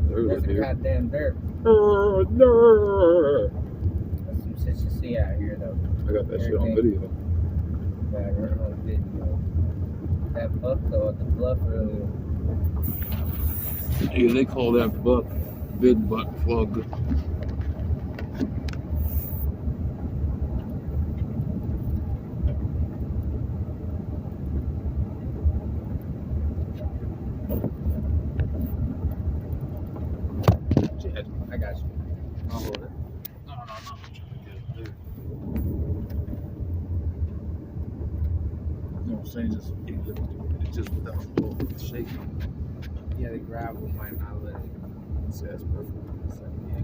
There's a goddamn dirt. No. That's some shit you see out here, though. I got that shit on video. Yeah, I got it on video. That buck, though, at the bluff earlier. Yeah, they call that buck big butt plug. I got you. I'll hold it. No. I'm trying to get it there. You know what I'm saying? It's just without the shape. Yeah, the gravel might not let it. So that's perfect. It's like, yeah.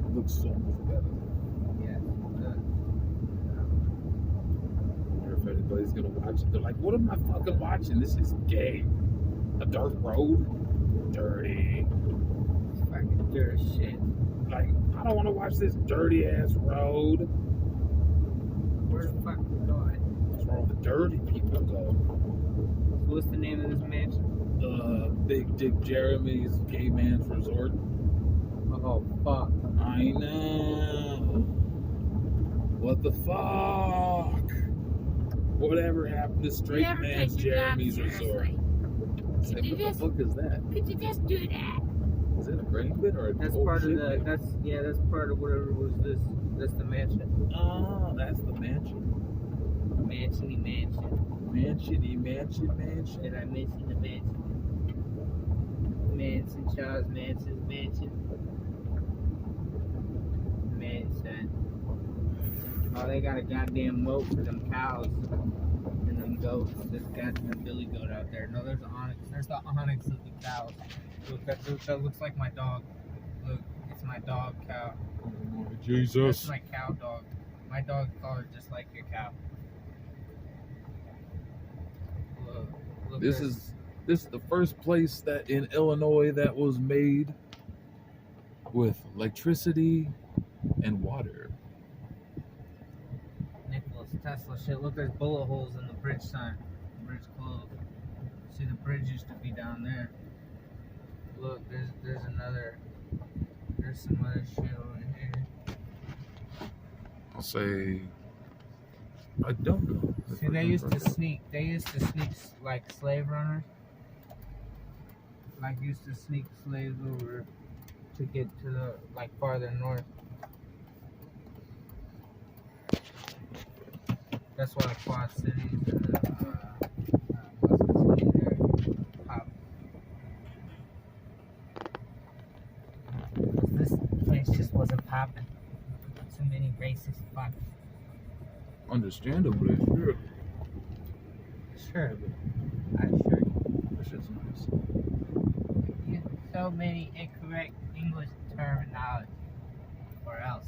It looks so much better. Yeah, it does. If anybody's gonna watch it, they're like, what am I fucking watching? This is gay. A dirt road? Dirty. Fucking dirt shit. Like, I don't want to watch this dirty ass road. Where the fuck we going? That's where all the dirty people go. What's the name of this mansion? Big Dick Jeremy's Gay Man's Resort. Oh, fuck. I know. What the fuck? Whatever happened to Straight Man's Jeremy's Resort? Say, what the fuck is that? Could you just do that? Is it a grain bin or a That's old part of shit the. bin? That's part of whatever was this. That's the mansion. Oh, that's the mansion. Mansiony mansion. Mansion. Did I mention the mansion? Manson, Charles Manson's mansion. Manson. Oh, they got a goddamn moat for them cows and them goats. There's got the billy goat out there. No, there's the onyx. There's the onyx of the cows. Look, that looks like my dog. Look, it's my dog cow. Oh, Jesus. That's my cow dog. My dog colored just like your cow. Look, This is the first place that in Illinois that was made with electricity and water. Nicholas Tesla shit. Look, there's bullet holes in the bridge sign. The bridge closed. See, the bridge used to be down there. Look, there's another. There's some other shit over here. I'll say, I don't know. See, they used to sneak like slave runners. Like used to sneak slaves over to get to the like farther north. That's why the Quad Cities and the Muscat City there pop. This place just wasn't popping. Too many racist fucks. Understandably, sure. Sure, I assure you. This shit's nice. So many incorrect English terminology, or else.